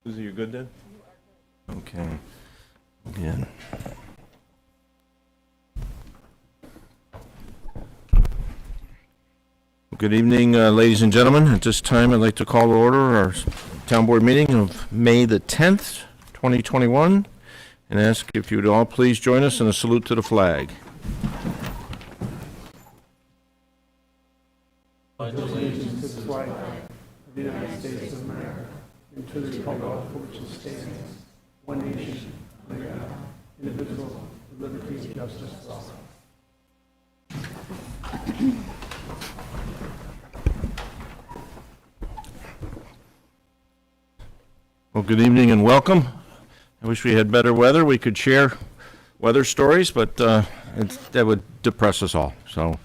Susie, you good then? Okay. Again. Good evening, ladies and gentlemen. At this time, I'd like to call to order our town board meeting of May the 10th, 2021, and ask if you would all please join us in a salute to the flag. Pledge allegiance to the flag of the United States of America and to the republic for which it stands, one nation, under God, indivisible, with liberty and justice for all. Well, good evening and welcome. I wish we had better weather. We could share weather stories, but that would depress us all. So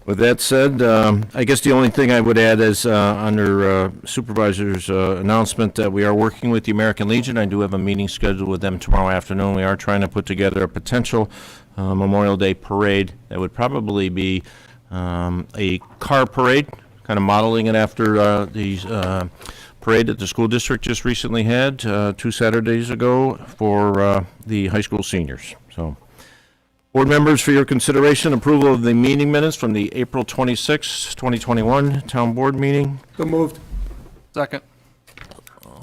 with that said, I guess the only thing I would add is under Supervisor's announcement that we are working with the American Legion. I do have a meeting scheduled with them tomorrow afternoon. We are trying to put together a potential Memorial Day parade that would probably be a car parade, kind of modeling it after these parade that the school district just recently had 2 Saturdays ago for the high school seniors. So, board members, for your consideration, approval of the meeting minutes from the April 26, 2021 town board meeting. So moved. Second.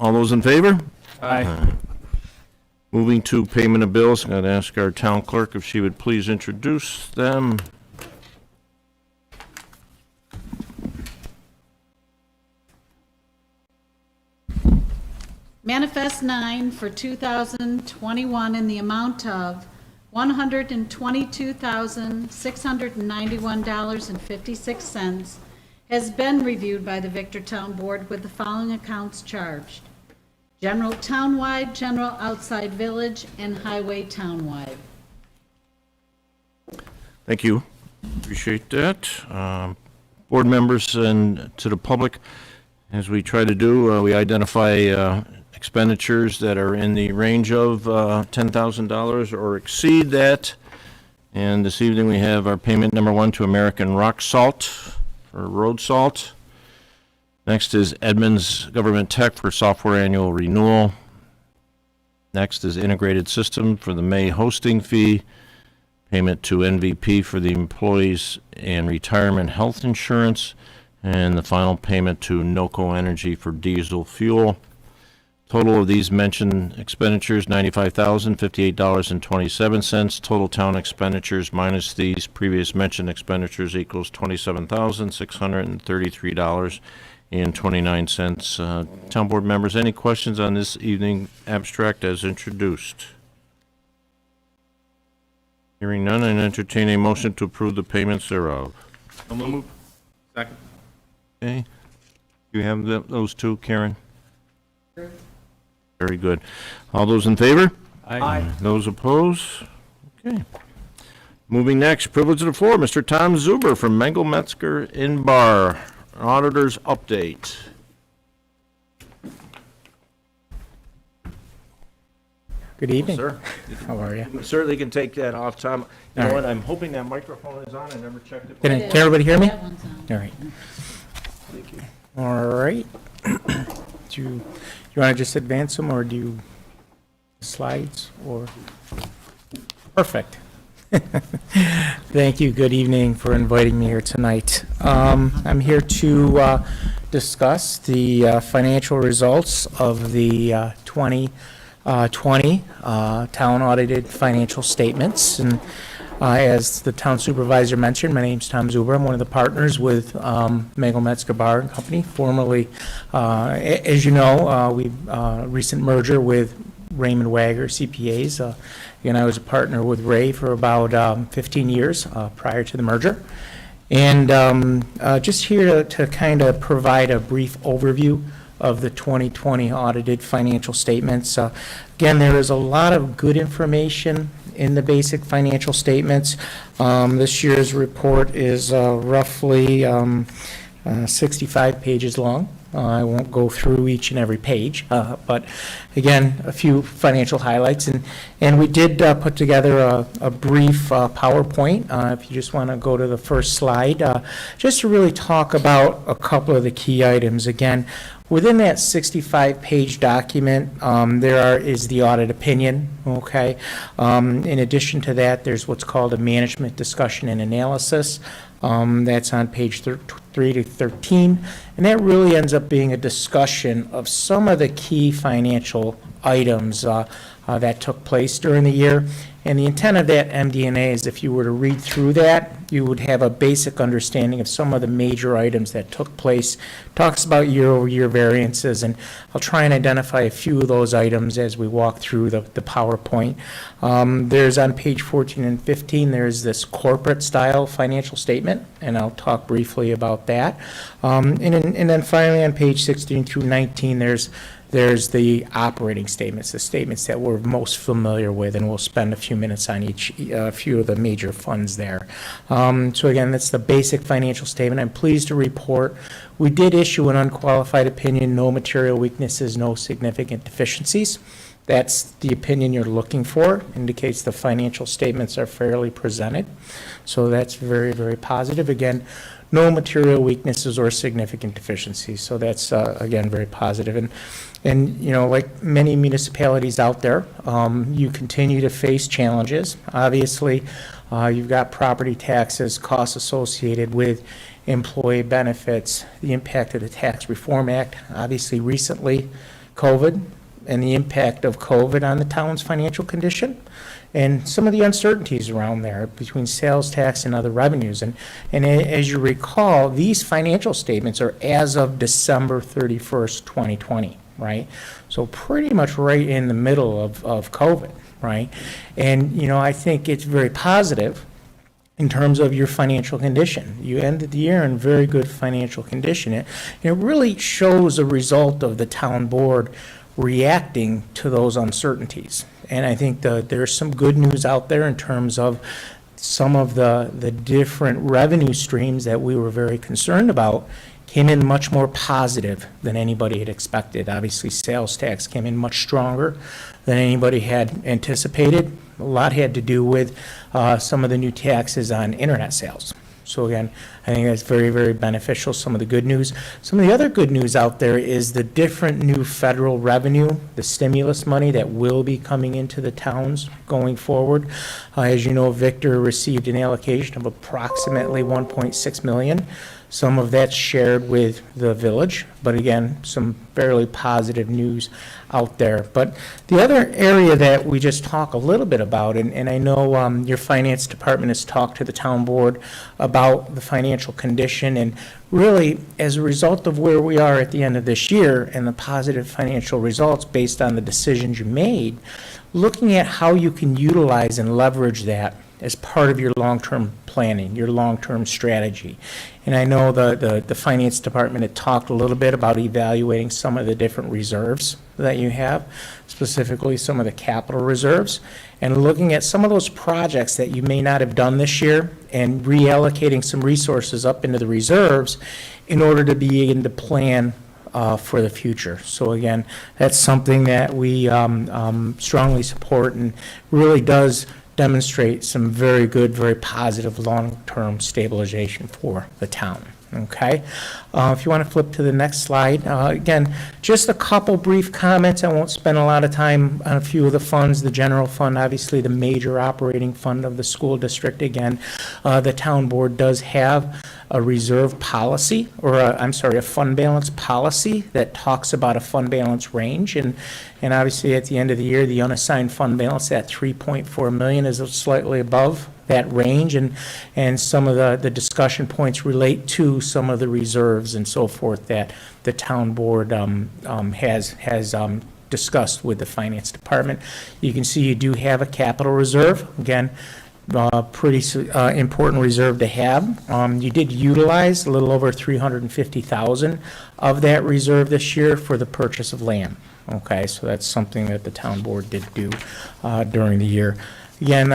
All those in favor? Aye. Moving to payment of bills, I'm going to ask our town clerk if she would please introduce them. Manifest 9 for 2021 in the amount of $122,691.56 has been reviewed by the Victor Town Board with the following accounts charged: general townwide, general outside village, and highway townwide. Thank you. Appreciate that. Board members and to the public, as we try to do, we identify expenditures that are in the range of $10,000 or exceed that. And this evening we have our payment number 1 to American Rock Salt for road salt. Next is Edmunds Government Tech for software annual renewal. Next is Integrated System for the May hosting fee. Payment to MVP for the employees and retirement health insurance. And the final payment to NOCO Energy for diesel fuel. Total of these mentioned expenditures, $95,058.27. Total town expenditures minus these previous mentioned expenditures equals $27,633.29. Town board members, any questions on this evening abstract as introduced? Hearing none, I entertain a motion to approve the payments thereof. So moved. Second. Okay. You have those two, Karen? Very good. All those in favor? Aye. Those opposed? Okay. Moving next, privilege of the floor, Mr. Tom Zuber from Mengel Metzger in Bar. Auditor's update. Good evening. Sir, How are you? you certainly can take that off, Tom. You All know right. what, I'm hoping that microphone is on. I never checked it. Can everybody hear me? That one's on. All right. All right. Do you want to just advance them, or do you slides, or? Perfect. Thank you. Good evening for inviting me here tonight. I'm here to discuss the financial results of the 2020 town audited financial statements. And as the town supervisor mentioned, my name's Tom Zuber. I'm one of the partners with Mengel Metzger Bar and Company, formerly, as you know, we recent merger with Raymond Wagger CPAs. And I was a partner with Ray for about 15 years prior to the merger. And just here to kind of provide a brief overview of the 2020 audited financial statements. Again, there is a lot of good information in the basic financial statements. This year's report is roughly 65 pages long. I won't go through each and every page, but again, a few financial highlights. And we did put together a brief PowerPoint, if you just want to go to the first slide, just to really talk about a couple of the key items. Again, within that 65-page document, is the audit opinion, okay? In addition to that, there's what's called a management discussion and analysis. That's on page 3 to 13, and that really ends up being a discussion of some of the key financial items that took place during the year. And the intent of that MD&A is if you were to read through that, you would have a basic understanding of some of the major items that took place. Talks about year-over-year variances, and I'll try and identify a few of those items as we walk through the PowerPoint. There's on page 14 and 15, there's this corporate style financial statement, and I'll talk briefly about that. And then finally on page 16 through 19, there's the operating statements, the statements that we're most familiar with, and we'll spend a few minutes on a few of the major funds there. So again, that's the basic financial statement. I'm pleased to report we did issue an unqualified opinion, no material weaknesses, no significant deficiencies. That's the opinion you're looking for, indicates the financial statements are fairly presented. So that's very, very positive. Again, no material weaknesses or significant deficiencies. So that's, again, very positive. And you know, like many municipalities out there, you continue to face challenges. Obviously, you've got property taxes, costs associated with employee benefits, the impact of the Tax Reform Act, obviously recently COVID, and the impact of COVID on the town's financial condition, and some of the uncertainties around there between sales tax and other revenues. And as you recall, these financial statements are as of December 31st, 2020, right? So pretty much right in the middle of COVID, right? And, you know, I think it's very positive in terms of your financial condition. You ended the year in very good financial condition. It really shows a result of the town board reacting to those uncertainties. And I think there's some good news out there in terms of some of the different revenue streams that we were very concerned about came in much more positive than anybody had expected. Obviously, sales tax came in much stronger than anybody had anticipated. A lot had to do with some of the new taxes on internet sales. So again, I think that's very, very beneficial, some of the good news. Some of the other good news out there is the different new federal revenue, the stimulus money that will be coming into the towns going forward. As you know, Victor received an allocation of approximately $1.6 million. Some of that's shared with the village, but again, some fairly positive news out there. But the other area that we just talk a little bit about, and I know your finance department has talked to the town board about the financial condition, and really, as a result of where we are at the end of this year and the positive financial results based on the decisions you made, looking at how you can utilize and leverage that as part of your long-term planning, your long-term strategy. And I know the finance department had talked a little bit about evaluating some of the different reserves that you have, specifically some of the capital reserves, and looking at some of those projects that you may not have done this year and reallocating some resources up into the reserves in order to begin to plan for the future. So again, that's something that we strongly support and really does demonstrate some very good, very positive long-term stabilization for the town. Okay, if you want to flip to the next slide, again, just a couple brief comments. I won't spend a lot of time on a few of the funds. The general fund, obviously the major operating fund of the school district. Again, the town board does have a reserve policy, or a fund balance policy that talks about a fund balance range. And obviously at the end of the year, the unassigned fund balance at $3.4 million is slightly above that range, and some of the discussion points relate to some of the reserves and so forth that the town board has discussed with the finance department. You can see you do have a capital reserve. Again, pretty important reserve to have. You did utilize a little over $350,000 of that reserve this year for the purchase of land. Okay, so that's something that the town board did do during the year. Again,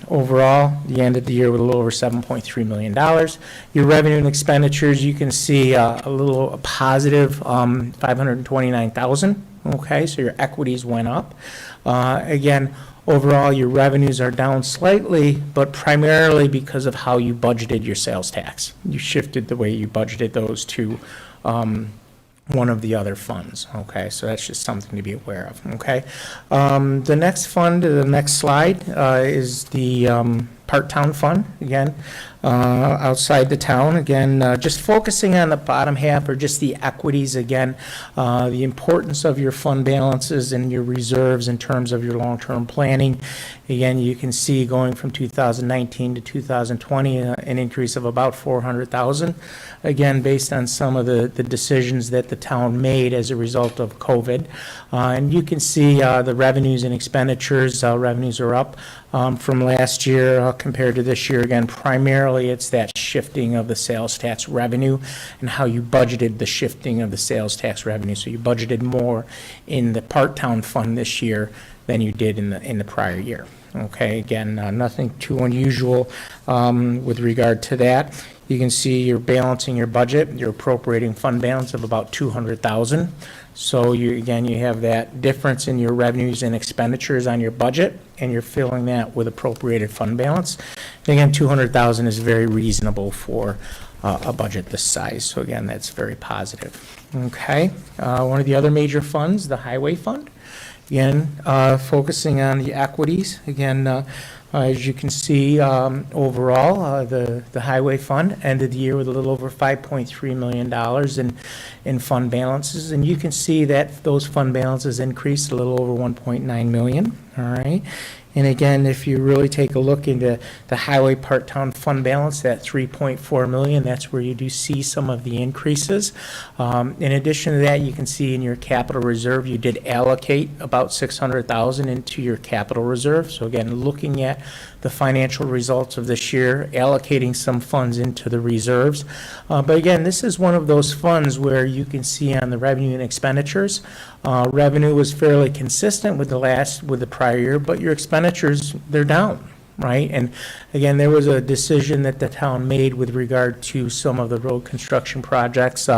overall, you ended the year with a little over $7.3 million. Your revenue and expenditures, you can see a little positive $529,000. Okay, so your equities went up. Again, overall, your revenues are down slightly, but primarily because of how you budgeted your sales tax. You shifted the way you budgeted those to one of the other funds, okay? So that's just something to be aware of, okay? The next fund, the next slide, is the part-town fund, again, outside the town. Again, just focusing on the bottom half or just the equities, again, the importance of your fund balances and your reserves in terms of your long-term planning. Again, you can see going from 2019 to 2020, an increase of about $400,000. Again, based on some of the decisions that the town made as a result of COVID. And you can see the revenues and expenditures. Revenues are up from last year compared to this year. Again, primarily it's that shifting of the sales tax revenue and how you budgeted the shifting of the sales tax revenue. So you budgeted more in the part-town fund this year than you did in the prior year. Okay, again, nothing too unusual with regard to that. You can see you're balancing your budget, you're appropriating fund balance of about $200,000. So you have that difference in your revenues and expenditures on your budget, and you're filling that with appropriated fund balance. And again, $200,000 is very reasonable for a budget this size. So again, that's very positive. Okay, one of the other major funds, the highway fund. Again, focusing on the equities. Again, as you can see, overall, the highway fund ended the year with a little over $5.3 million in fund balances. And you can see that those fund balances increased a little over $1.9 million. All right. And again, if you really take a look into the highway part-town fund balance, that $3.4 million, that's where you do see some of the increases. In addition to that, you can see in your capital reserve, you did allocate about $600,000 into your capital reserve. So again, looking at the financial results of this year, allocating some funds into the reserves. But again, this is one of those funds where you can see on the revenue and expenditures, revenue was fairly consistent with the prior year, but your expenditures, they're down, right? And again, there was a decision that the town made with regard to some of the road construction projects,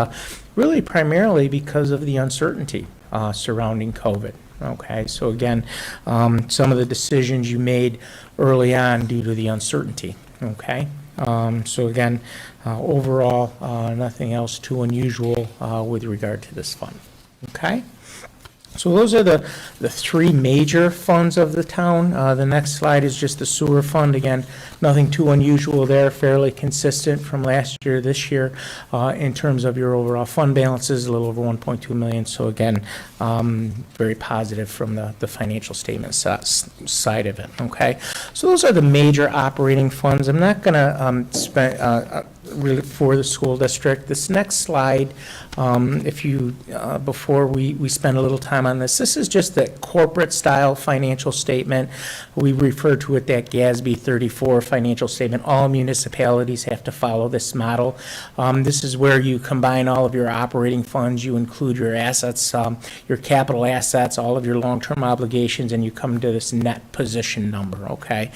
really primarily because of the uncertainty surrounding COVID. Okay, so again, some of the decisions you made early on due to the uncertainty. Okay, so again, overall, nothing else too unusual with regard to this fund. Okay. So those are the three major funds of the town. The next slide is just the sewer fund. Again, nothing too unusual there, fairly consistent from last year, this year, in terms of your overall fund balances, a little over $1.2 million. So again, very positive from the financial statement side of it, okay? So those are the major operating funds. I'm not gonna spend, really for the school district. This next slide, if you, before we spend a little time on this is just the corporate style financial statement. We refer to it that GASB 34 financial statement. All municipalities have to follow this model. This is where you combine all of your operating funds, you include your assets, your capital assets, all of your long-term obligations, and you come to this net position number, okay?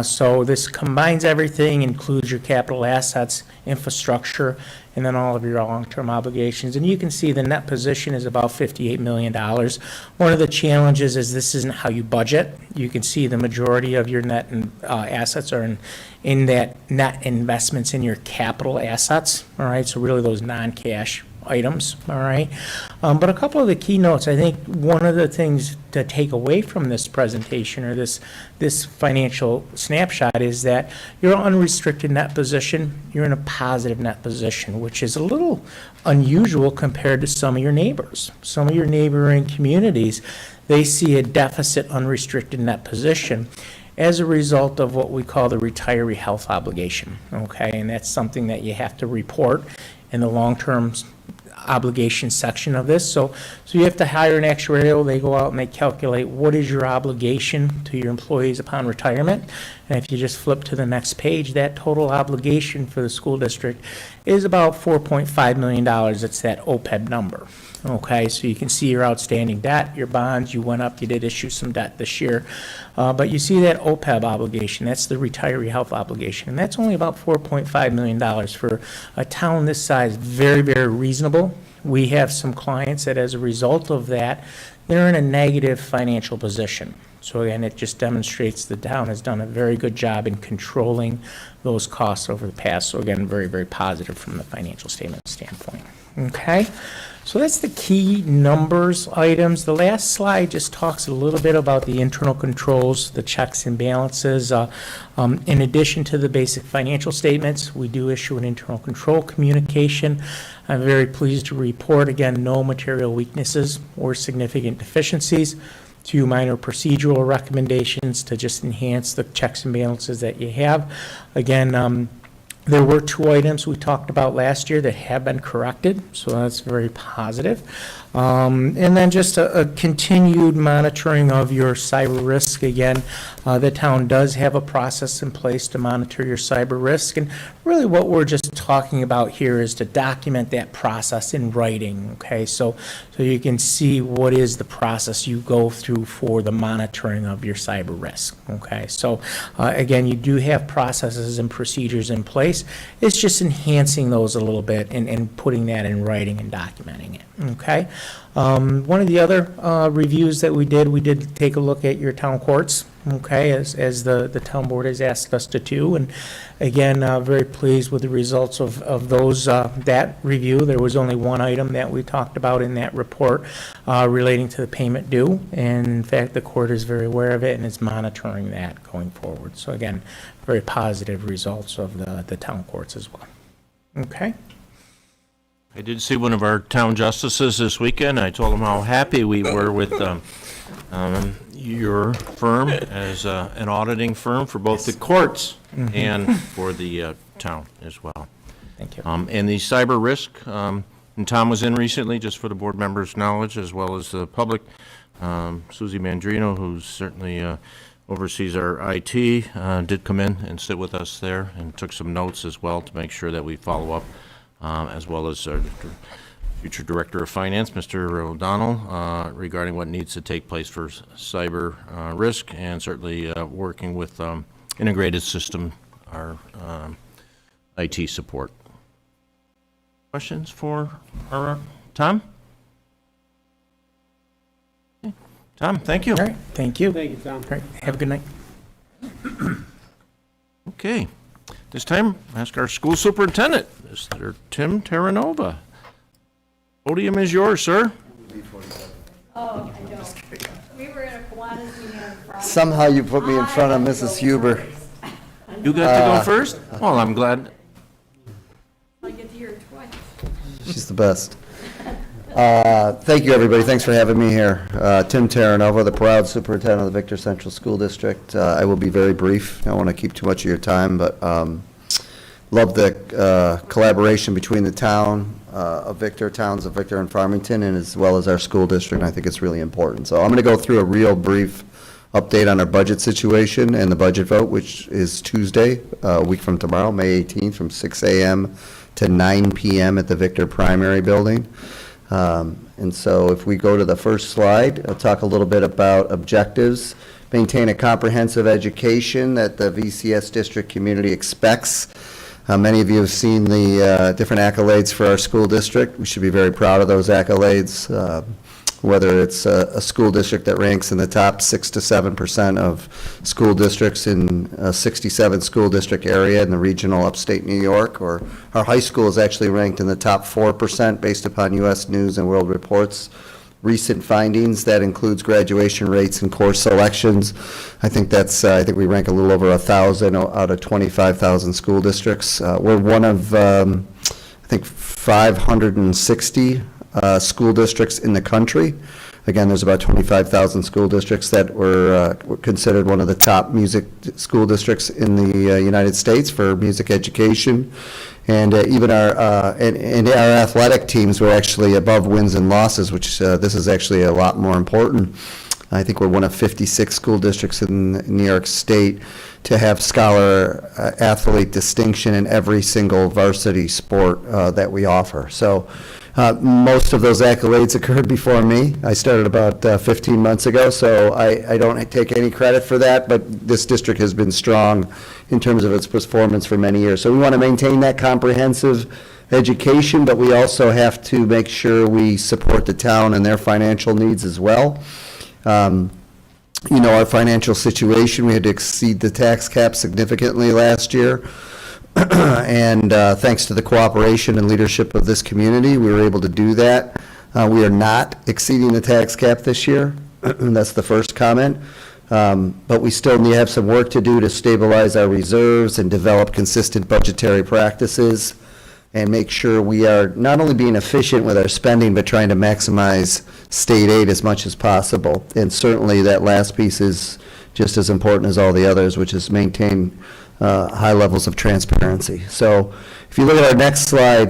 So this combines everything, includes your capital assets, infrastructure, and then all of your long-term obligations. And you can see the net position is about $58 million. One of the challenges is this isn't how you budget. You can see the majority of your net assets are in that net investments in your capital assets, all right? So really those non-cash items, all right? But a couple of the keynotes, I think one of the things to take away from this presentation or this financial snapshot is that your unrestricted net position, you're in a positive net position, which is a little unusual compared to some of your neighbors. Some of your neighboring communities, they see a deficit unrestricted net position as a result of what we call the retiree health obligation, okay? And that's something that you have to report in the long-term obligation section of this. So you have to hire an actuarial. They go out and they calculate what is your obligation to your employees upon retirement. And if you just flip to the next page, that total obligation for the school district is about $4.5 million. It's that OPEB number. Okay, so you can see your outstanding debt, your bonds, you went up, you did issue some debt this year. But you see that OPEB obligation, that's the retiree health obligation, and that's only about $4.5 million for a town this size, very, very reasonable. We have some clients that as a result of that, they're in a negative financial position. So again, it just demonstrates the town has done a very good job in controlling those costs over the past. So again, very, very positive from the financial statement standpoint. Okay, so that's the key numbers items. The last slide just talks a little bit about the internal controls, the checks and balances. In addition to the basic financial statements, we do issue an internal control communication. I'm very pleased to report, again, no material weaknesses or significant deficiencies. 2 minor procedural recommendations to just enhance the checks and balances that you have. Again, there were 2 items we talked about last year that have been corrected, so that's very positive. And then just a continued monitoring of your cyber risk. Again, the town does have a process in place to monitor your cyber risk, and really what we're just talking about here is to document that process in writing, okay? So you can see what is the process you go through for the monitoring of your cyber risk, okay? So again, you do have processes and procedures in place. It's just enhancing those a little bit and putting that in writing and documenting it, okay? One of the other reviews that we did take a look at your town courts, okay, as the town board has asked us to do. And again, very pleased with the results of those, that review. There was only one item that we talked about in that report relating to the payment due. And in fact, the court is very aware of it and is monitoring that going forward. So again, very positive results of the town courts as well. Okay. I did see one of our town justices this weekend. I told him how happy we were with your firm as an auditing firm for both the courts and for the town as well. Thank you. And the cyber risk, and Tom was in recently, just for the board members' knowledge, as well as the public. Susie Mandrino, who certainly oversees our IT, did come in and sit with us there and took some notes as well to make sure that we follow up. As well as our future Director of Finance, Mr. O'Donnell, regarding what needs to take place for cyber risk, and certainly working with integrated system, our IT support. Questions for our Tom? Okay. Tom, thank you. All right, thank you. Thank you, Tom. All right, have a good night. Okay. This time, ask our school superintendent, Mr. Tim Terranova. Podium is yours, sir. Oh, I don't. We were in a Kiwanis meeting on Friday. Somehow you put me in front of Mrs. Huber. You got to go first? Well, I'm glad. I get to hear it twice. She's the best. Thank you, everybody. Thanks for having me here. Tim Terranova, the proud superintendent of the Victor Central School District. I will be very brief. I don't want to keep too much of your time, but love the collaboration between the town of Victor, towns of Victor and Farmington, and as well as our school district. I think it's really important. So I'm going to go through a real brief update on our budget situation and the budget vote, which is Tuesday, a week from tomorrow, May 18th, from 6 a.m. to 9 p.m. at the Victor Primary Building. And so if we go to the first slide, I'll talk a little bit about objectives. Maintain a comprehensive education that the VCS district community expects. Many of you have seen the different accolades for our school district. We should be very proud of those accolades. Whether it's a school district that ranks in the top 6 to 7% of school districts in a 67 school district area in the regional upstate New York, or our high school is actually ranked in the top 4% based upon U.S. News and World Report's recent findings. That includes graduation rates and course selections. I think I think we rank a little over 1,000 out of 25,000 school districts. We're one of, I think, 560 school districts in the country. Again, there's about 25,000 school districts that were considered one of the top music school districts in the United States for music education. And even and our athletic teams were actually above wins and losses, which this is actually a lot more important. I think we're one of 56 school districts in New York State to have scholar athlete distinction in every single varsity sport that we offer. So most of those accolades occurred before me. I started about 15 months ago, so I don't take any credit for that, but this district has been strong in terms of its performance for many years. So we want to maintain that comprehensive education, but we also have to make sure we support the town and their financial needs as well. You know, our financial situation, we had to exceed the tax cap significantly last year. And thanks to the cooperation and leadership of this community, we were able to do that. We are not exceeding the tax cap this year. That's the first comment. But we still need to have some work to do to stabilize our reserves and develop consistent budgetary practices and make sure we are not only being efficient with our spending, but trying to maximize state aid as much as possible. And certainly that last piece is just as important as all the others, which is maintain high levels of transparency. So if you look at our next slide,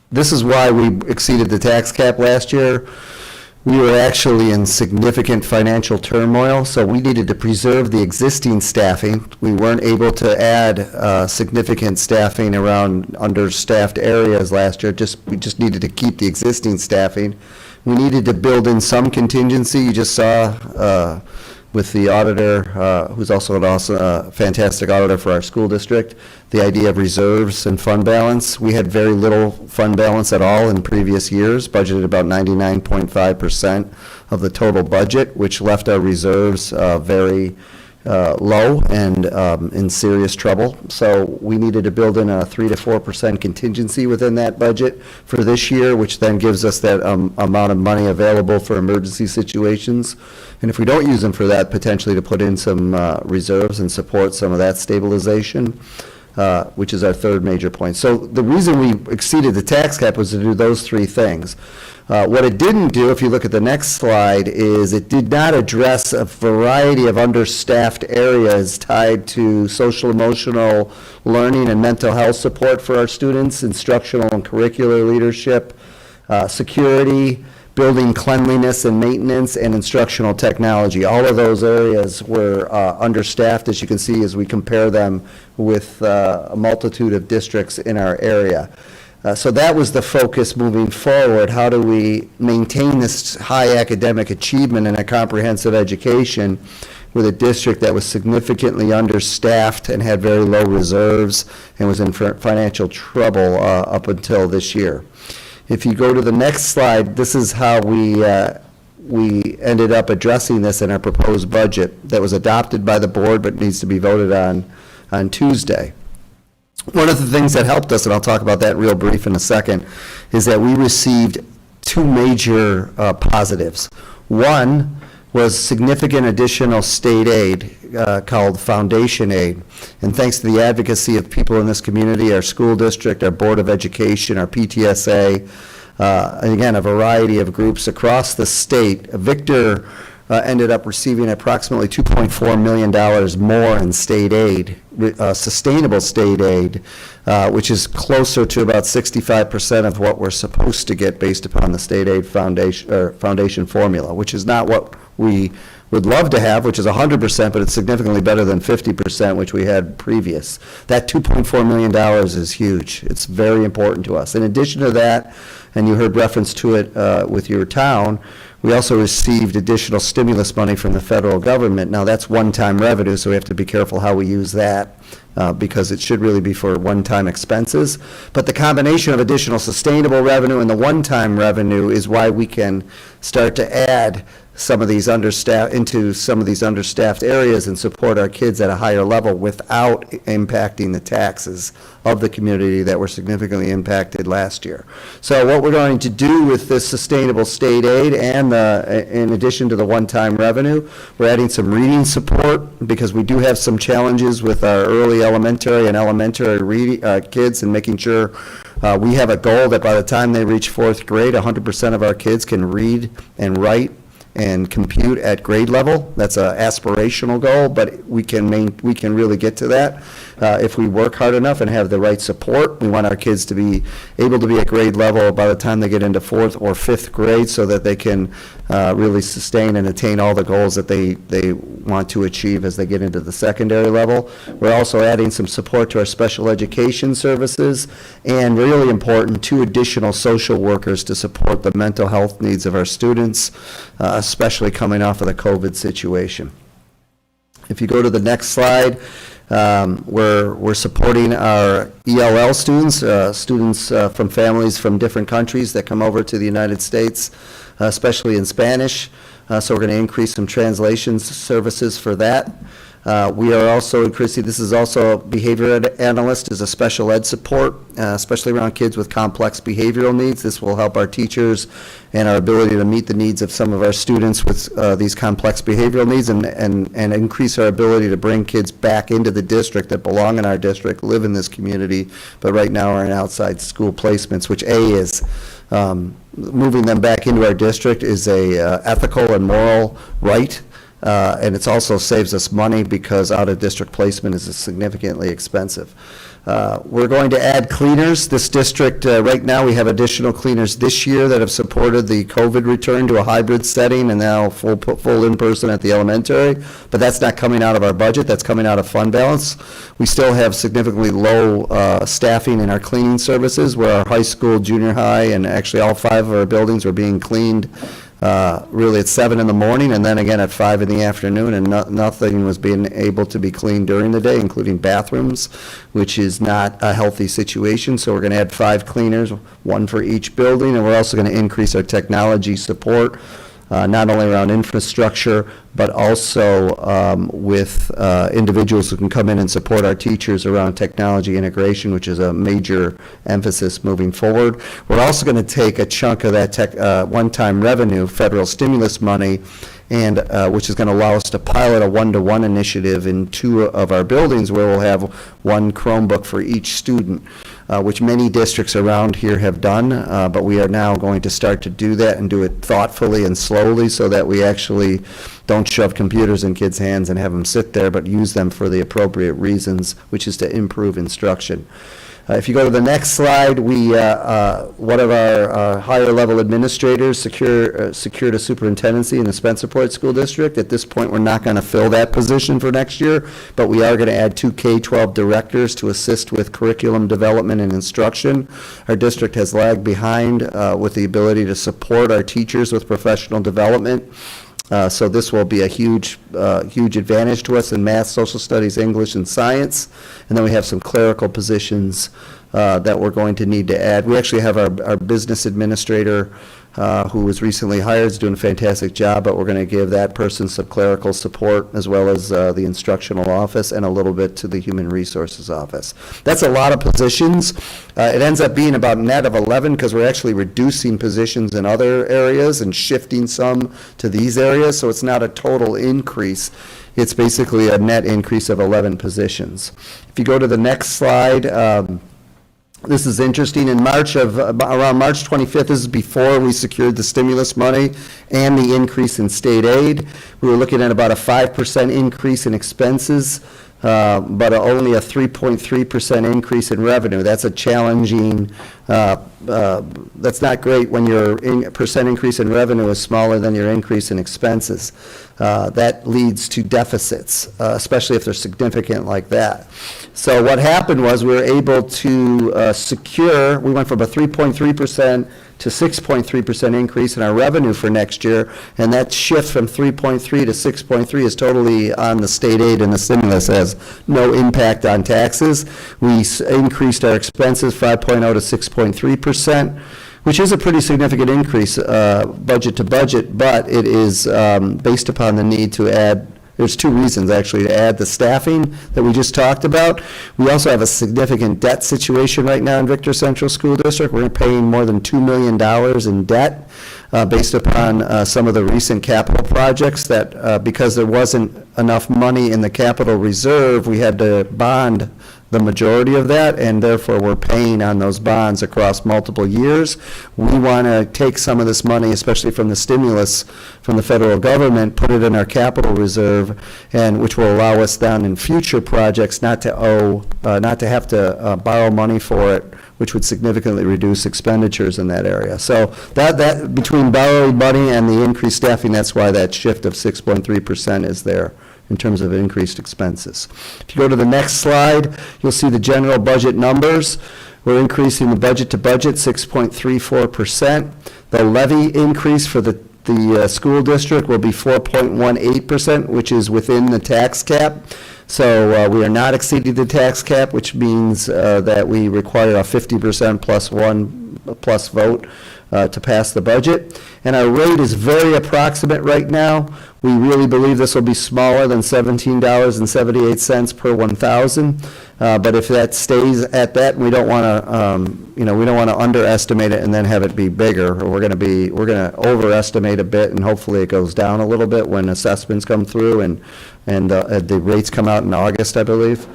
this is why we exceeded the tax cap last year. We were actually in significant financial turmoil, so we needed to preserve the existing staffing. We weren't able to add significant staffing around understaffed areas last year. We just needed to keep the existing staffing. We needed to build in some contingency. You just saw with the auditor, who's also a fantastic auditor for our school district, the idea of reserves and fund balance. We had very little fund balance at all in previous years, budgeted about 99.5% of the total budget, which left our reserves very low and in serious trouble. So we needed to build in a 3 to 4% contingency within that budget for this year, which then gives us that amount of money available for emergency situations. And if we don't use them for that, potentially to put in some reserves and support some of that stabilization, which is our third major point. So the reason we exceeded the tax cap was to do those three things. What it didn't do, if you look at the next slide, is it did not address a variety of understaffed areas tied to social emotional learning and mental health support for our students, instructional and curricular leadership, security, building cleanliness and maintenance, and instructional technology. All of those areas were understaffed, as you can see, as we compare them with a multitude of districts in our area. So that was the focus moving forward. How do we maintain this high academic achievement in a comprehensive education with a district that was significantly understaffed and had very low reserves and was in financial trouble up until this year? If you go to the next slide, this is how we ended up addressing this in our proposed budget that was adopted by the board but needs to be voted on Tuesday. One of the things that helped us, and I'll talk about that real brief in a second, is that we received two major positives. One was significant additional state aid called foundation aid. And thanks to the advocacy of people in this community, our school district, our Board of Education, our PTSA, and again, a variety of groups across the state, Victor ended up receiving approximately $2.4 million more in state aid, sustainable state aid, which is closer to about 65% of what we're supposed to get based upon the state aid foundation formula, which is not what we would love to have, which is 100%, but it's significantly better than 50%, which we had previous. That $2.4 million is huge. It's very important to us. In addition to that, and you heard reference to it with your town, we also received additional stimulus money from the federal government. Now, that's one-time revenue, so we have to be careful how we use that because it should really be for one-time expenses. But the combination of additional sustainable revenue and the one-time revenue is why we can start to add some of these understaffed areas and support our kids at a higher level without impacting the taxes of the community that were significantly impacted last year. So what we're going to do with this sustainable state aid and in addition to the one-time revenue, we're adding some reading support because we do have some challenges with our early elementary and elementary kids and making sure we have a goal that by the time they reach fourth grade, 100% of our kids can read and write and compute at grade level. That's an aspirational goal, but we can really get to that if we work hard enough and have the right support. We want our kids to be able to be at grade level by the time they get into 4th or 5th grade so that they can really sustain and attain all the goals that they want to achieve as they get into the secondary level. We're also adding some support to our special education services, and really important, 2 additional social workers to support the mental health needs of our students, especially coming off of the COVID situation. If you go to the next slide, we're supporting our ELL students, from families from different countries that come over to the United States, especially in Spanish. So we're going to increase some translation services for that. We are also increasing, this is also behavior analyst, is a special ed support, especially around kids with complex behavioral needs. This will help our teachers and our ability to meet the needs of some of our students with these complex behavioral needs, and increase our ability to bring kids back into the district that belong in our district, live in this community, but right now are in outside school placements, which is moving them back into our district is a ethical and moral right. And it also saves us money because out-of-district placement is significantly expensive. We're going to add cleaners. This district, right now, we have additional cleaners this year that have supported the COVID return to a hybrid setting and now full in-person at the elementary. But that's not coming out of our budget. That's coming out of fund balance. We still have significantly low staffing in our cleaning services, where our high school, junior high, and actually all 5 of our buildings are being cleaned really at 7 in the morning, and then again at 5 in the afternoon, and nothing was being able to be cleaned during the day, including bathrooms, which is not a healthy situation. So we're going to add 5 cleaners, 1 for each building, and we're also going to increase our technology support, not only around infrastructure, but also with individuals who can come in and support our teachers around technology integration, which is a major emphasis moving forward. We're also going to take a chunk of that one-time revenue, federal stimulus money, and which is going to allow us to pilot a one-to-one initiative in 2 of our buildings, where we'll have 1 Chromebook for each student, which many districts around here have done, but we are now going to start to do that and do it thoughtfully and slowly so that we actually don't shove computers in kids' hands and have them sit there, but use them for the appropriate reasons, which is to improve instruction. If you go to the next slide, one of our higher level administrators secured a superintendency in the Spencerport School District. At this point, we're not going to fill that position for next year, but we are going to add 2 K-12 directors to assist with curriculum development and instruction. Our district has lagged behind with the ability to support our teachers with professional development. So this will be a huge advantage to us in math, social studies, English, and science. And then we have some clerical positions that we're going to need to add. We actually have our business administrator who was recently hired, is doing a fantastic job, but we're going to give that person some clerical support, as well as the instructional office and a little bit to the human resources office. That's a lot of positions. It ends up being about a net of 11 because we're actually reducing positions in other areas and shifting some to these areas, so it's not a total increase. It's basically a net increase of 11 positions. If you go to the next slide, this is interesting. In around March 25th, this is before we secured the stimulus money and the increase in state aid. We were looking at about a 5% increase in expenses, but only a 3.3% increase in revenue. That's a challenging, that's not great when your percent increase in revenue is smaller than your increase in expenses. That leads to deficits, especially if they're significant like that. So what happened was we were able to secure, we went from a 3.3% to 6.3% increase in our revenue for next year, and that shift from 3.3 to 6.3 is totally on the state aid, and the stimulus has no impact on taxes. We increased our expenses 5.0 to 6.3%, which is a pretty significant increase budget to budget, but it is based upon the need to add. There's 2 reasons, actually, to add the staffing that we just talked about. We also have a significant debt situation right now in Victor Central School District. We're paying more than $2 million in debt based upon some of the recent capital projects that, because there wasn't enough money in the capital reserve, we had to bond the majority of that, and therefore we're paying on those bonds across multiple years. We want to take some of this money, especially from the stimulus from the federal government, put it in our capital reserve, and which will allow us down in future projects not to have to borrow money for it, which would significantly reduce expenditures in that area. So that between borrowing money and the increased staffing, that's why that shift of 6.3% is there in terms of increased expenses. If you go to the next slide, you'll see the general budget numbers. We're increasing the budget to budget 6.34%. The levy increase for the school district will be 4.18%, which is within the tax cap. So we are not exceeding the tax cap, which means that we require a 50% plus vote to pass the budget. And our rate is very approximate right now. We really believe this will be smaller than $17.78 per 1,000. But if that stays at that, we don't want to, we don't want to underestimate it and then have it be bigger. We're going to overestimate a bit, and hopefully it goes down a little bit when assessments come through and the rates come out in August, I believe,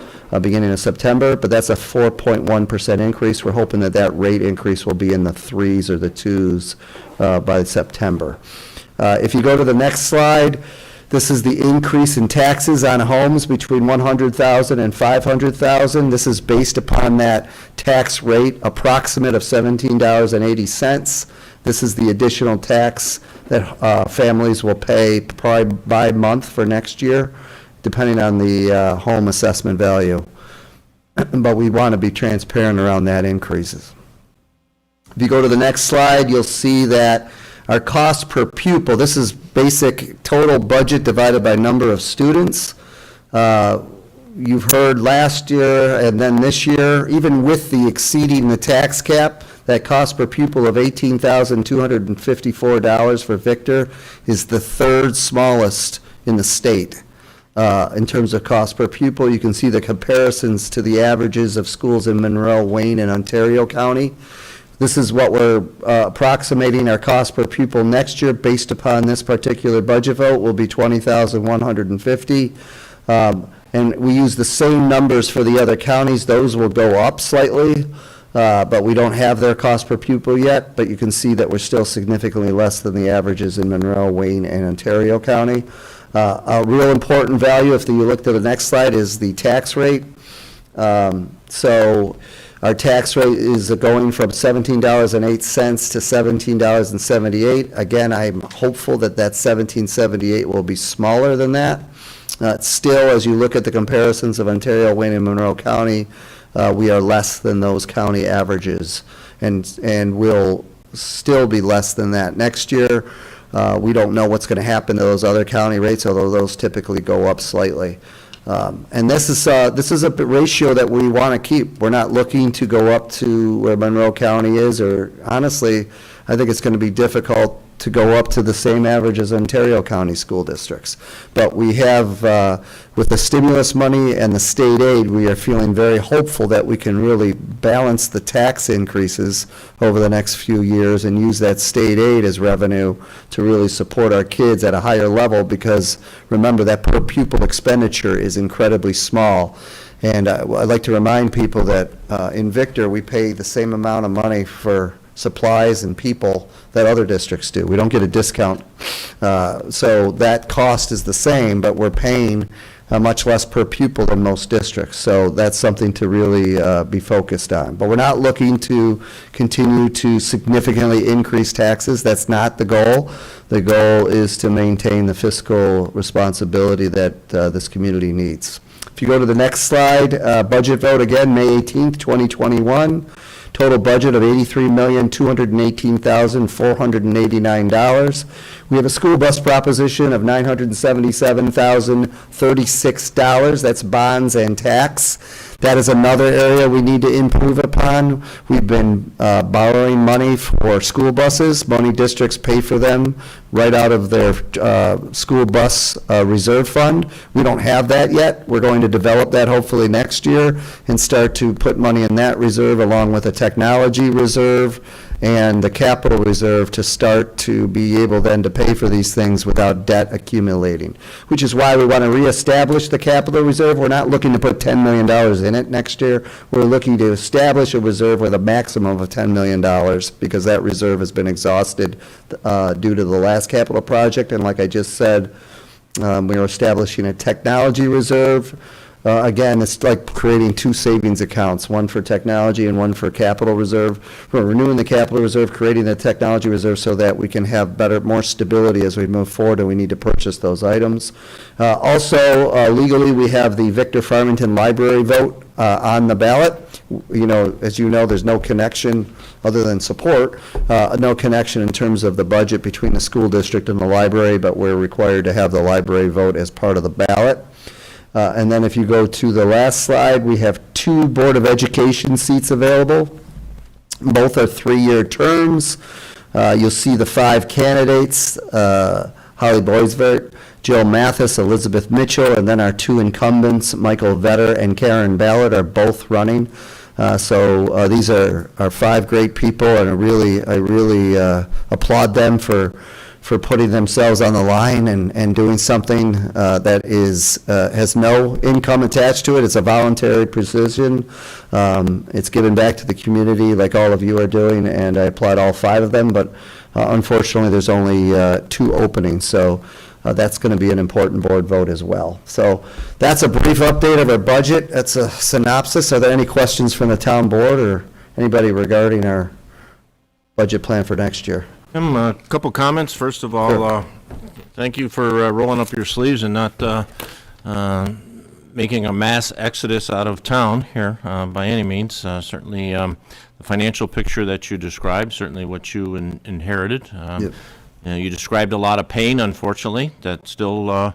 beginning of September. But that's a 4.1% increase. We're hoping that rate increase will be in the 3s or the 2s by September. If you go to the next slide, this is the increase in taxes on homes between $100,000 and $500,000. This is based upon that tax rate approximate of $17.80. This is the additional tax that families will pay probably by month for next year, depending on the home assessment value. But we want to be transparent around that increases. If you go to the next slide, you'll see that our cost per pupil, this is basic total budget divided by number of students. You've heard last year and then this year, even with the exceeding the tax cap, that cost per pupil of $18,254 for Victor is the third smallest in the state. In terms of cost per pupil, you can see the comparisons to the averages of schools in Monroe, Wayne, and Ontario County. This is what we're approximating our cost per pupil next year based upon this particular budget vote will be $20,150. And we use the same numbers for the other counties. Those will go up slightly, but we don't have their cost per pupil yet. But you can see that we're still significantly less than the averages in Monroe, Wayne, and Ontario County. A real important value, if you look to the next slide, is the tax rate. So our tax rate is going from $17.08 to $17.78. Again, I'm hopeful that $17.78 will be smaller than that. Still, as you look at the comparisons of Ontario, Wayne, and Monroe County, we are less than those county averages, and will still be less than that next year. We don't know what's going to happen to those other county rates, although those typically go up slightly. And this is a ratio that we want to keep. We're not looking to go up to where Monroe County is, or honestly, I think it's going to be difficult to go up to the same average as Ontario County school districts. But we have, with the stimulus money and the state aid, we are feeling very hopeful that we can really balance the tax increases over the next few years and use that state aid as revenue to really support our kids at a higher level, because remember, that per pupil expenditure is incredibly small. And I'd like to remind people that in Victor, we pay the same amount of money for supplies and people that other districts do. We don't get a discount. So that cost is the same, but we're paying much less per pupil than most districts. So that's something to really be focused on. But we're not looking to continue to significantly increase taxes. That's not the goal. The goal is to maintain the fiscal responsibility that this community needs. If you go to the next slide, budget vote again, May 18th, 2021. Total budget of $83,218,489. We have a school bus proposition of $977,036. That's bonds and tax. That is another area we need to improve upon. We've been borrowing money for school buses. Many districts pay for them right out of their school bus reserve fund. We don't have that yet. We're going to develop that hopefully next year and start to put money in that reserve along with a technology reserve and the capital reserve to start to be able then to pay for these things without debt accumulating, which is why we want to reestablish the capital reserve. We're not looking to put $10 million in it next year. We're looking to establish a reserve with a maximum of $10 million because that reserve has been exhausted due to the last capital project. And like I just said, we are establishing a technology reserve. Again, it's like creating two savings accounts, one for technology and one for capital reserve. We're renewing the capital reserve, creating the technology reserve so that we can have more stability as we move forward, and we need to purchase those items. Also, legally, we have the Victor Farmington Library vote on the ballot. You know, as you know, there's no connection other than support, no connection in terms of the budget between the school district and the library, but we're required to have the library vote as part of the ballot. And then if you go to the last slide, we have 2 Board of Education seats available. Both are 3-year terms. You'll see the 5 candidates, Holly Boisvert, Jill Mathis, Elizabeth Mitchell, and then our 2 incumbents, Michael Vetter and Karen Ballard, are both running. So these are 5 great people, and I really applaud them for putting themselves on the line and doing something that has no income attached to it. It's a voluntary position. It's given back to the community like all of you are doing, and I applaud all 5 of them, but unfortunately there's only 2 openings, so that's going to be an important board vote as well. So that's a brief update of our budget. That's a synopsis. Are there any questions from the town board or anybody regarding our budget plan for next year? Tim, a couple comments. First of all, thank you for rolling up your sleeves and not making a mass exodus out of town here by any means. Certainly the financial picture that you described, certainly what you inherited. Yep. You described a lot of pain, unfortunately, that still,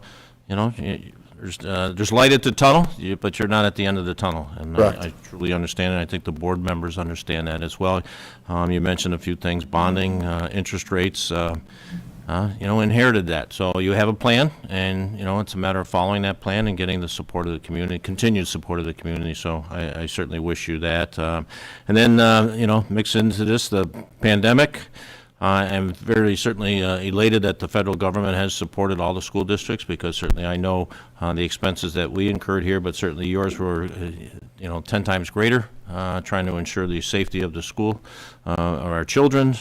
there's light at the tunnel, but you're not at the end of the tunnel. And I truly understand it. I think the board members understand that as well. You mentioned a few things, bonding, interest rates, inherited that. So you have a plan, and, it's a matter of following that plan and getting the support of the community, continued support of the community. So I certainly wish you that. And then, mix into this the pandemic. I'm very certainly elated that the federal government has supported all the school districts, because certainly I know the expenses that we incurred here, but certainly yours were, 10 times greater, trying to ensure the safety of the school or our children.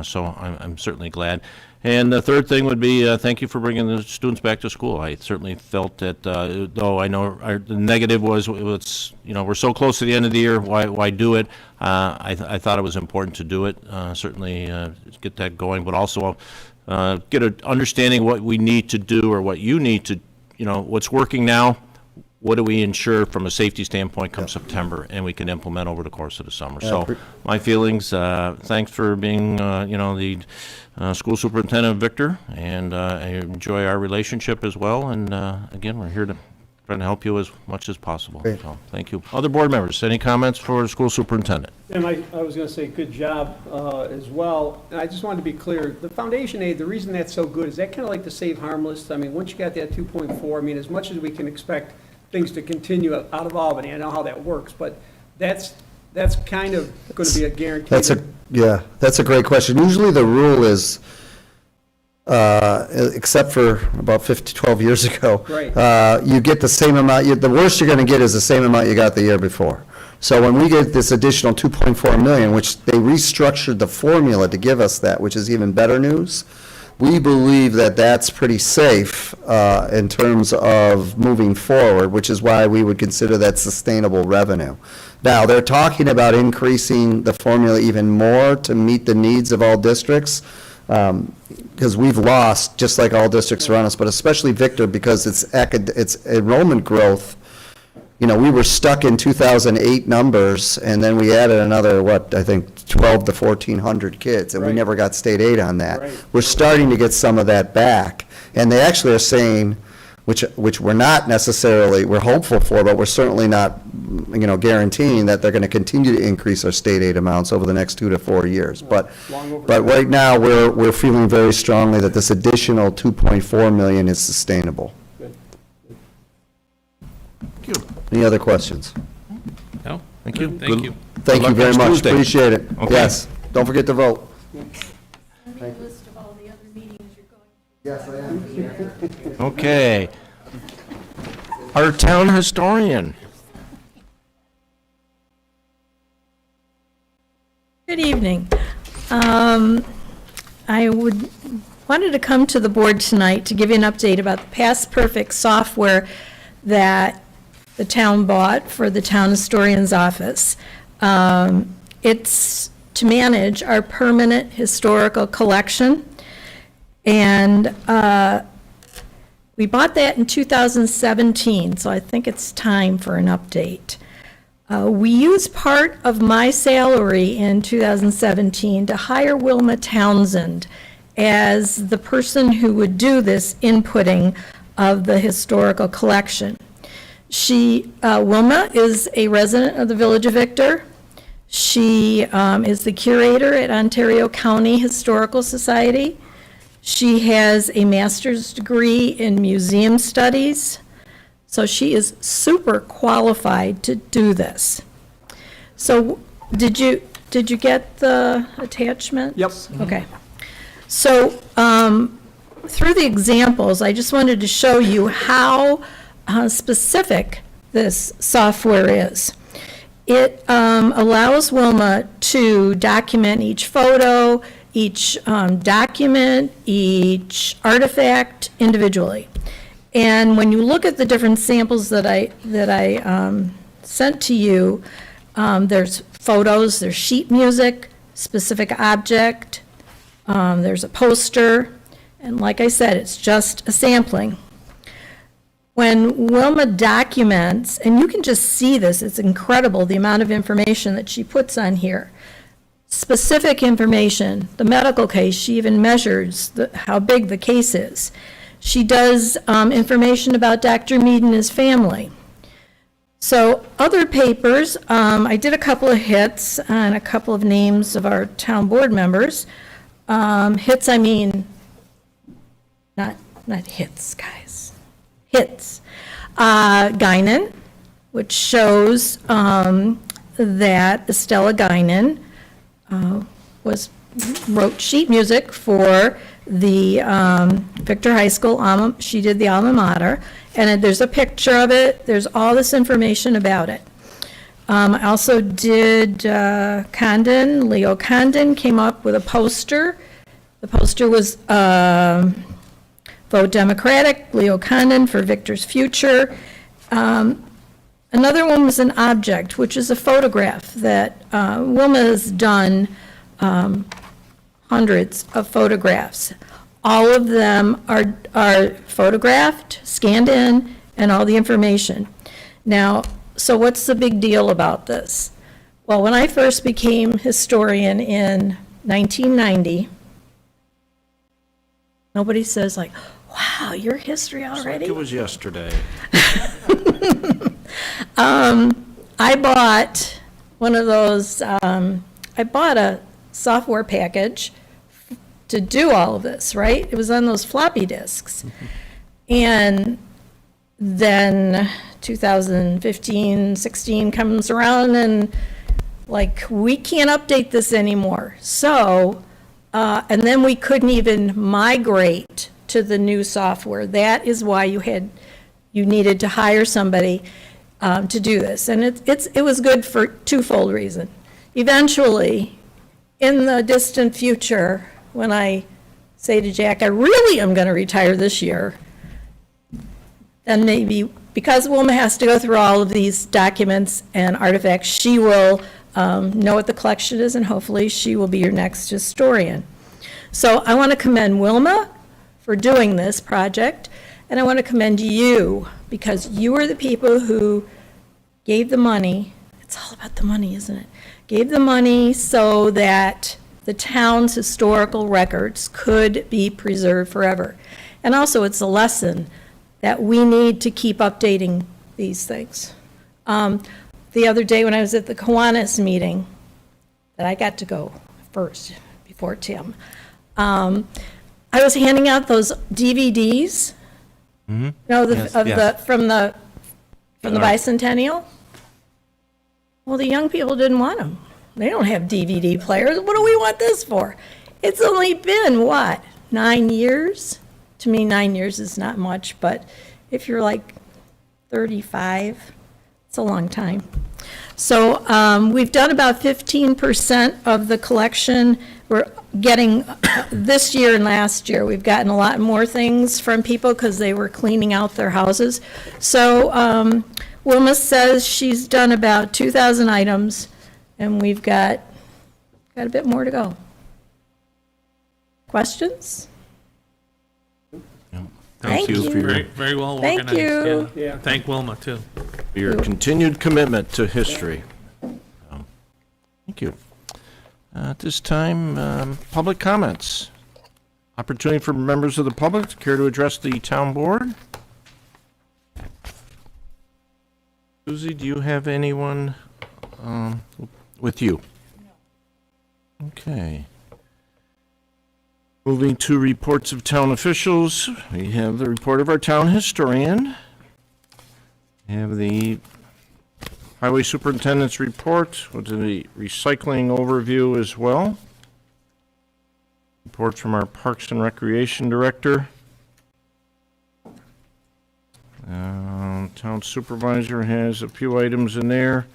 So I'm certainly glad. And the third thing would be thank you for bringing the students back to school. I certainly felt that, though I know the negative was, we're so close to the end of the year, why do it? I thought it was important to do it, certainly get that going, but also get an understanding what we need to do, or what you need to, what's working now, what do we ensure from a safety standpoint come September, and we can implement over the course of the summer. So my feelings, thanks for being, the school superintendent, Victor, and I enjoy our relationship as well. And again, we're here to try to help you as much as possible. Great. So thank you. Other board members, any comments for the school superintendent? And I was going to say, good job as well. And I just wanted to be clear, the foundation aid, the reason that's so good is that kind of like the save harmless. I mean, once you got that 2.4, I mean, as much as we can expect things to continue out of Albany, I know how that works, but that's kind of going to be a guarantee. That's a great question. Usually the rule is, except for about 12 years ago, Right. You get the same amount, the worst you're going to get is the same amount you got the year before. So when we get this additional 2.4 million, which they restructured the formula to give us that, which is even better news, we believe that that's pretty safe in terms of moving forward, which is why we would consider that sustainable revenue. Now, they're talking about increasing the formula even more to meet the needs of all districts, because we've lost, just like all districts around us, but especially Victor, because it's enrollment growth. We were stuck in 2008 numbers, and then we added another, 12 to 1,400 kids, and we Right. never got state aid on that. Right. We're starting to get some of that back, and they actually are saying, which we're not necessarily, we're hopeful for, but we're certainly not, guaranteeing that they're going to continue to increase our state aid amounts over the next 2 to 4 years. But right now, we're feeling very strongly that this additional 2.4 million is sustainable. Thank you. Any other questions? No? Thank you. Thank you. Thank you luck very next much, Tuesday. appreciate it. Okay. Yes. Don't forget to vote. Send me a list of all the other meetings you're going to. Yes, I am. Okay. Our town historian. Good evening. Wanted to come to the board tonight to give you an update about the Past Perfect software that the town bought for the town historian's office. It's to manage our permanent historical collection. And we bought that in 2017, so I think it's time for an update. We used part of my salary in 2017 to hire Wilma Townsend as the person who would do this inputting of the historical collection. Wilma is a resident of the Village of Victor. She is the curator at Ontario County Historical Society. She has a master's degree in museum studies. So she is super qualified to do this. So did you get the attachment? Yep. Okay. So through the examples, I just wanted to show you how specific this software is. It allows Wilma to document each photo, each document, each artifact individually. And when you look at the different samples that I sent to you, there's photos, there's sheet music, specific object, there's a poster, and like I said, it's just a sampling. When Wilma documents, and you can just see this, it's incredible the amount of information that she puts on here. Specific information, the medical case, she even measures how big the case is. She does information about Dr. Mead and his family. So other papers, I did a couple of hits on a couple of names of our town board members. Hits, I mean, not hits, guys. Hits. Guinan, which shows that Estella Guinan wrote sheet music for the Victor High School, she did the alma mater, and there's a picture of it, there's all this information about it. I also did Leo Condon came up with a poster. The poster was Vote Democratic, Leo Condon for Victor's Future. Another one was an object, which is a photograph that Wilma has done hundreds of photographs. All of them are photographed, scanned in, and all the information. Now, so what's the big deal about this? Well, when I first became historian in 1990, nobody says like, wow, you're history already? It was yesterday. I bought one of those, I bought a software package to do all of this, right? It was on those floppy disks. And then 2015, 16 comes around and like, we can't update this anymore. So, and then we couldn't even migrate to the new software. That is why you needed to hire somebody to do this. And it was good for twofold reason. Eventually, in the distant future, when I say to Jack, I really am going to retire this year, then maybe, because Wilma has to go through all of these documents and artifacts, she will know what the collection is, and hopefully she will be your next historian. So I want to commend Wilma for doing this project, and I want to commend you, because you are the people who gave the money. It's all about the money, isn't it? Gave the money so that the town's historical records could be preserved forever. And also, it's a lesson that we need to keep updating these things. The other day when I was at the Kiwanis meeting, that I got to go first, before Tim, I was handing out those DVDs, you know, from the bicentennial. Well, the young people didn't want them. They don't have DVD players. What do we want this for? It's only been, what, 9 years? To me, 9 years is not much, but if you're like 35, it's a long time. So we've done about 15% of the collection. We're getting, this year and last year, we've gotten a lot more things from people because they were cleaning out their houses. So Wilma says she's done about 2,000 items, and we've got a bit more to go. Questions? Thank you. for your, Very, very well Thank organized. you. Yeah. Yeah. Thank Wilma, too. for your continued commitment to history. Thank you. At this time, public comments. Opportunity for members of the public to care to address the town board. Susie, do you have anyone with you? No. Okay. Moving to reports of town officials, we have the report of our town historian. We have the highway superintendent's report with the recycling overview as well. Reports from our Parks and Recreation Director. Town supervisor has a few items in there.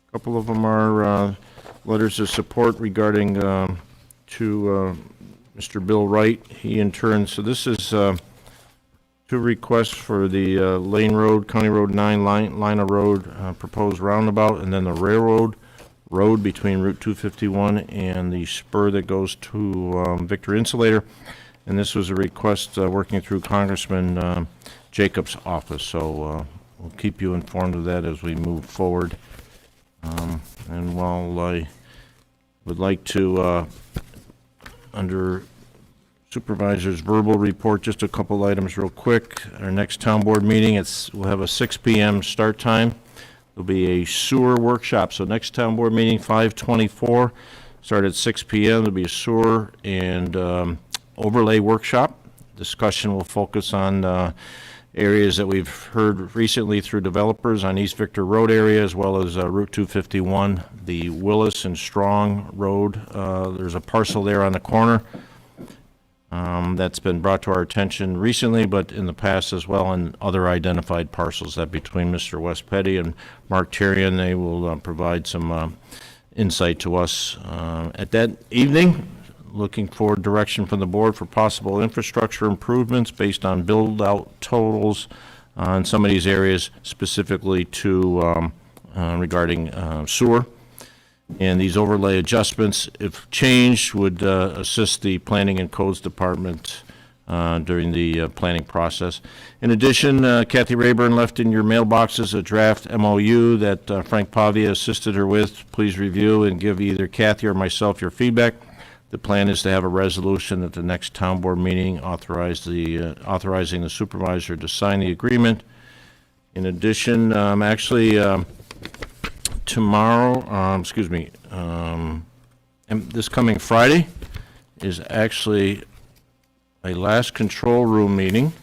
A couple of them are letters of support regarding to Mr. Bill Wright. He in turn, so this is two requests for the Lane Road, County Road 9 line of road proposed roundabout, and then the railroad road between Route 251 and the spur that goes to Victor Insulator. And this was a request working through Congressman Jacob's office. So we'll keep you informed of that as we move forward. And while I would like to, under Supervisor's verbal report, just a couple items real quick. Our next town board meeting, we'll have a 6 p.m. start time. There'll be a sewer workshop. So next town board meeting, 5/24, start at 6 p.m. There'll be a sewer and overlay workshop. Discussion will focus on areas that we've heard recently through developers on East Victor Road area, as well as Route 251, the Willis and Strong Road. There's a parcel there on the corner that's been brought to our attention recently, but in the past as well, and other identified parcels that between Mr. West Petty and Mark Terrian, they will provide some insight to us at that evening. Looking for direction from the board for possible infrastructure improvements based on build-out totals in some of these areas, specifically to regarding sewer. And these overlay adjustments, if changed, would assist the Planning and Codes Department during the planning process. In addition, Kathy Rayburn left in your mailboxes a draft MOU that Frank Pavia assisted her with. Please review and give either Kathy or myself your feedback. The plan is to have a resolution at the next town board meeting authorizing the supervisor to sign the agreement. In addition, tomorrow, and this coming Friday is actually a last control room meeting.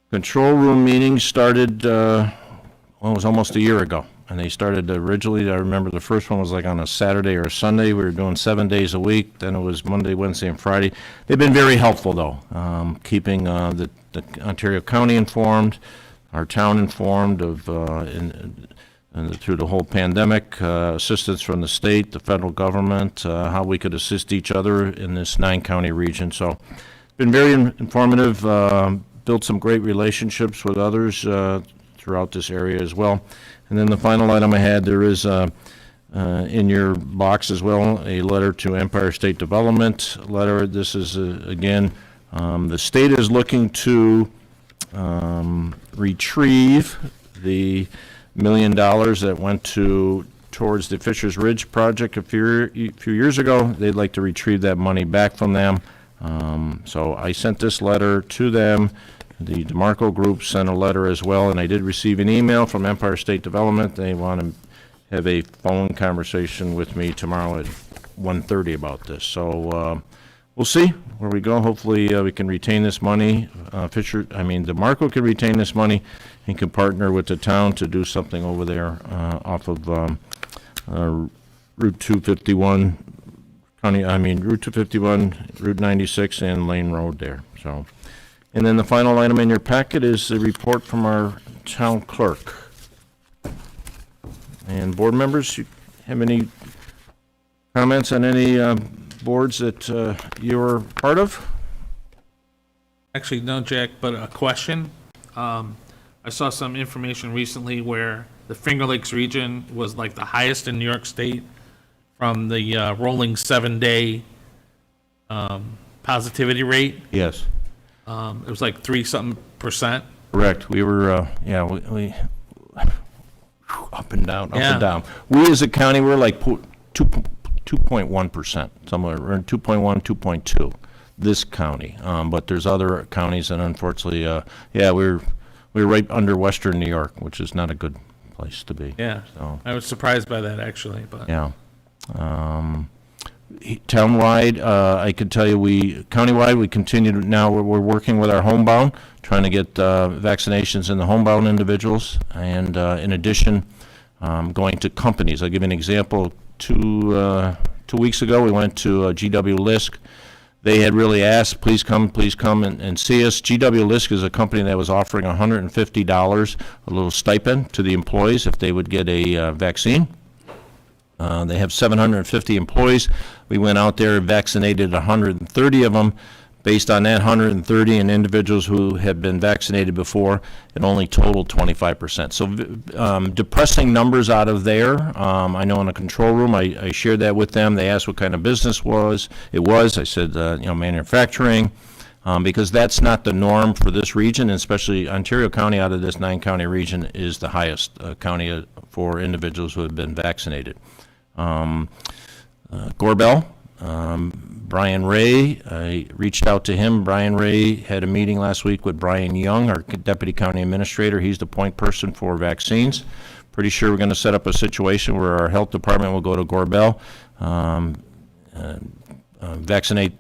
Control room meeting started, it was almost a year ago. And they started originally, I remember the first one was like on a Saturday or a Sunday. We were doing 7 days a week. Then it was Monday, Wednesday, and Friday. They've been very helpful, though, keeping the Ontario County informed, our town informed of, through the whole pandemic, assistance from the state, the federal government, how we could assist each other in this 9-county region. So it's been very informative, built some great relationships with others throughout this area as well. And then the final item I had, there is in your box as well, a letter to Empire State Development letter. This is, again, the state is looking to retrieve the $1 million that went towards the Fisher's Ridge project a few years ago. They'd like to retrieve that money back from them. So I sent this letter to them. The DeMarco Group sent a letter as well, and I did receive an email from Empire State Development. They want to have a phone conversation with me tomorrow at 1:30 about this. So we'll see where we go. Hopefully we can retain this money. DeMarco can retain this money and can partner with the town to do something over there off of Route 251, Route 251, Route 96, and Lane Road there, so. And then the final item in your packet is the report from our town clerk. And board members, you have any comments on any boards that you're part of? Actually, no, Jack, but a question. I saw some information recently where the Finger Lakes region was like the highest in New York State from the rolling 7-day positivity rate. Yes. It was like 3-something%. Correct. We were, we up and down, up Yeah. and down. We as a county, we're like 2.1%, somewhere, we're 2.1, 2.2, this county. But there's other counties, and unfortunately, we're right under Western New York, which is not a good place to be. Yeah, So, I was surprised by that, actually, but. yeah. Townwide, I could tell you, countywide, we continue to, now we're working with our homebound, trying to get vaccinations in the homebound individuals, and in addition, going to companies. I'll give you an example. 2 weeks ago, we went to GW Lisk. They had really asked, please come and see us. GW Lisk is a company that was offering $150, a little stipend to the employees if they would get a vaccine. They have 750 employees. We went out there and vaccinated 130 of them. Based on that 130 and individuals who had been vaccinated before, it only totaled 25%. So depressing numbers out of there. I know in the control room, I shared that with them. They asked what kind of business it was. I said, manufacturing, because that's not the norm for this region, and especially Ontario County out of this 9-county region is the highest county for individuals who have been vaccinated. Gorbel, Brian Ray, I reached out to him. Brian Ray had a meeting last week with Brian Young, our Deputy County Administrator. He's the point person for vaccines. Pretty sure we're going to set up a situation where our health department will go to Gorbel, vaccinate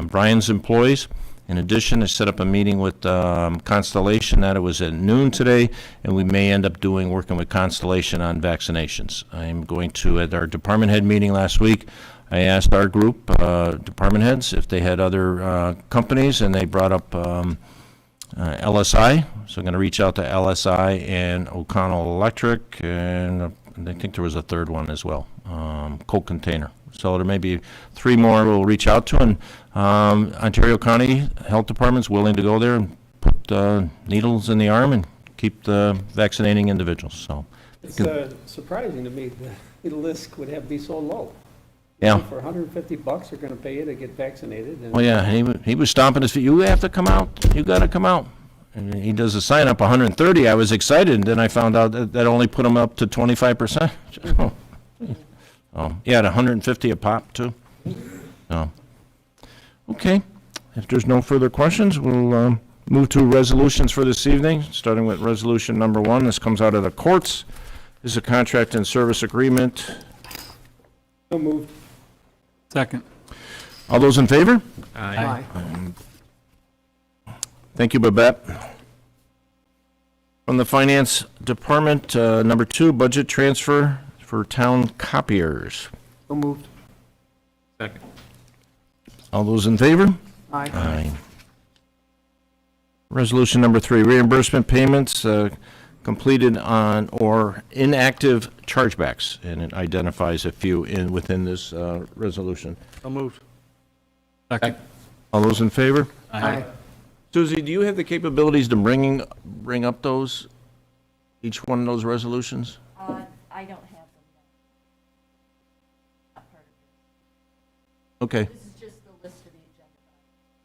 Brian's employees. In addition, I set up a meeting with Constellation, that it was at noon today, and we may end up working with Constellation on vaccinations. I'm going to, at our department head meeting last week, I asked our group, department heads, if they had other companies, and they brought up LSI. So I'm going to reach out to LSI and O'Connell Electric, and I think there was a third one as well, Coke Container. So there may be 3 more we'll reach out to, and Ontario County Health Department's willing to go there and put needles in the arm and keep vaccinating individuals. So It's surprising to me that the list would be so low. yeah. For $150, they're going to pay you to get vaccinated. And Well, yeah, he was stomping his feet. You have to come out. You got to come out. And he does a sign up 130. I was excited, and then I found out that only put him up to 25%. Yeah, at 150 a pop too. So, okay. If there's no further questions, we'll move to resolutions for this evening. Starting with resolution number 1. This comes out of the courts. This is a contract and service agreement. so moved. Second. All those in favor? Aye. Thank you, Babette. From the Finance Department, number 2, budget transfer for town copiers. So moved. Second. All those in favor? Aye. Aye. Resolution number 3, reimbursement payments completed on or inactive chargebacks, and it identifies a few within this resolution. So moved. Second. All those in favor? Aye. Suzie, do you have the capabilities to bring up each one of those resolutions? I don't have them yet. Not part of Okay, it. This is just the list of the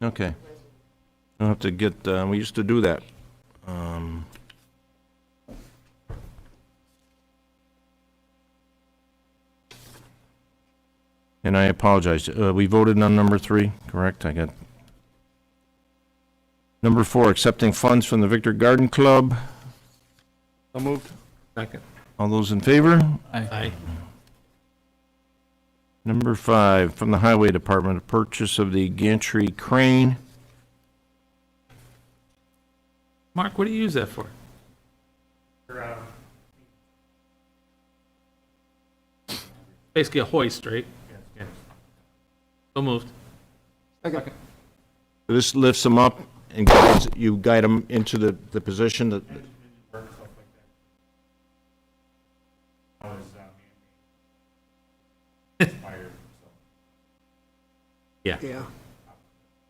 agenda. okay. I'll have to get, we used to do that. And I apologize. We voted on number 3, correct? I got. Number 4, accepting funds from the Victor Garden Club. So moved. Second. All those in favor? Aye. Number 5, from the Highway Department, a purchase of the Gantry crane. Mark, what do you use that for? Basically a hoist, right? So moved. This lifts them up and guides, you guide them into the position that, Yeah, Yeah.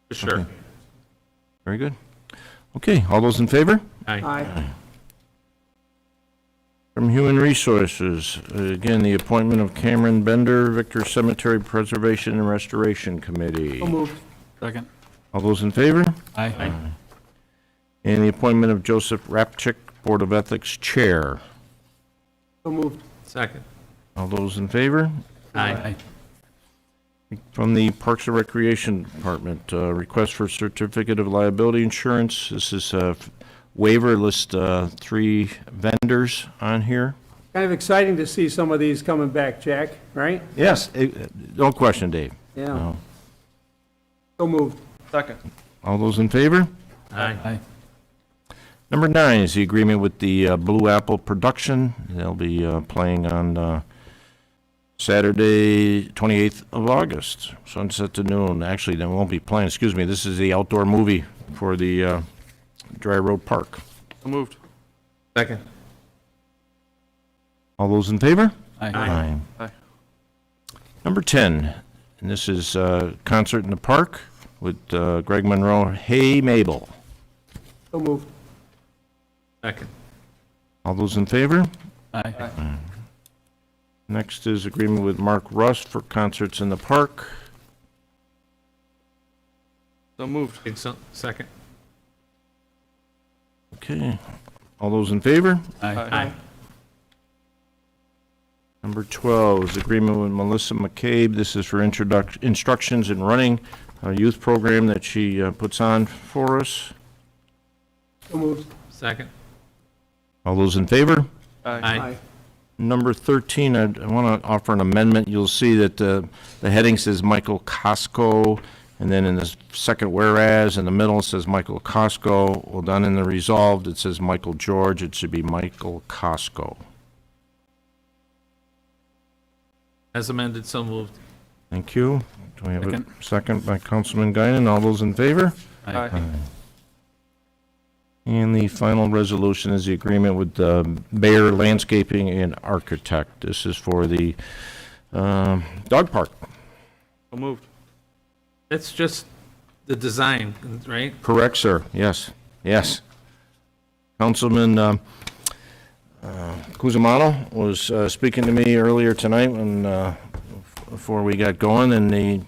for sure. very good. Okay, all those in favor? Aye. Aye. From Human Resources, again, the appointment of Cameron Bender, Victor Cemetery Preservation and Restoration Committee. So moved. Second. All those in favor? Aye. And the appointment of Joseph Rapchick, Board of Ethics Chair. So moved. Second. All those in favor? Aye. From the Parks and Recreation Department, request for certificate of liability insurance. This is a waiver, list 3 vendors on here. Kind of exciting to see some of these coming back, Jack, right? Yes, no question, Dave. Yeah. No. So moved. All those in favor? Aye. Number 9 is the agreement with the Blue Apple Production. They'll be playing on Saturday, 28th of August, sunset to noon. Actually, they won't be playing, excuse me, this is the outdoor movie for the Dry Road Park. So moved. Second. All those in favor? Aye. Aye. Number 10, and this is concert in the park with Greg Monroe, Hey Mabel. So moved. Second. All those in favor? Aye. Next is agreement with Mark Rust for concerts in the park. So moved. Second. Okay. All those in favor? Aye. Number 12 is agreement with Melissa McCabe. This is for instructions in running a youth program that she puts on for us. So moved. Second. All those in favor? Aye. Number 13, I want to offer an amendment. You'll see that the heading says Michael Costco, and then in the second whereas, in the middle it says Michael Costco. Well, down in the resolved, it says Michael George. It should be Michael Costco. As amended, so moved. Thank you. Do we have Second. a second by Councilman Guinan? All those in favor? Aye. And the final resolution is the agreement with Bayer Landscaping and Architect. This is for the dog park. So moved. It's just the design, right? Correct, sir. Yes, yes. Councilman Cusimano was speaking to me earlier tonight when, before we got going, and he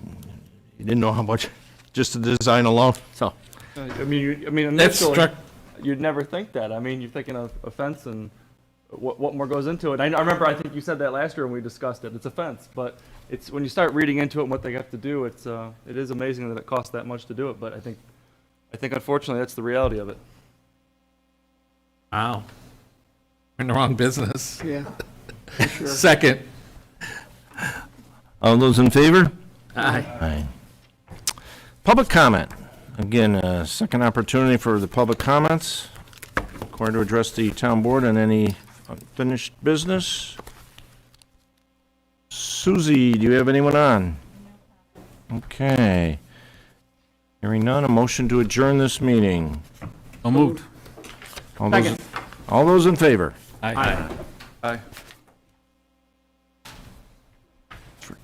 didn't know how much, just the design alone, so. I mean, That's initially, struck, you'd never think that. I mean, you're thinking of a fence and what more goes into it. I remember, I think you said that last year when we discussed it. It's a fence, but it's when you start reading into it and what they have to do, it is amazing that it costs that much to do it. But I think unfortunately that's the reality of it. wow. We're in the wrong business. Yeah. For sure. Second. All those in favor? Aye. Aye. Public comment. Again, a second opportunity for the public comments. Required to address the town board on any unfinished business. Susie, do you have anyone on? Okay. Hearing none, a motion to adjourn this meeting. So moved. All those in favor? Aye. Aye.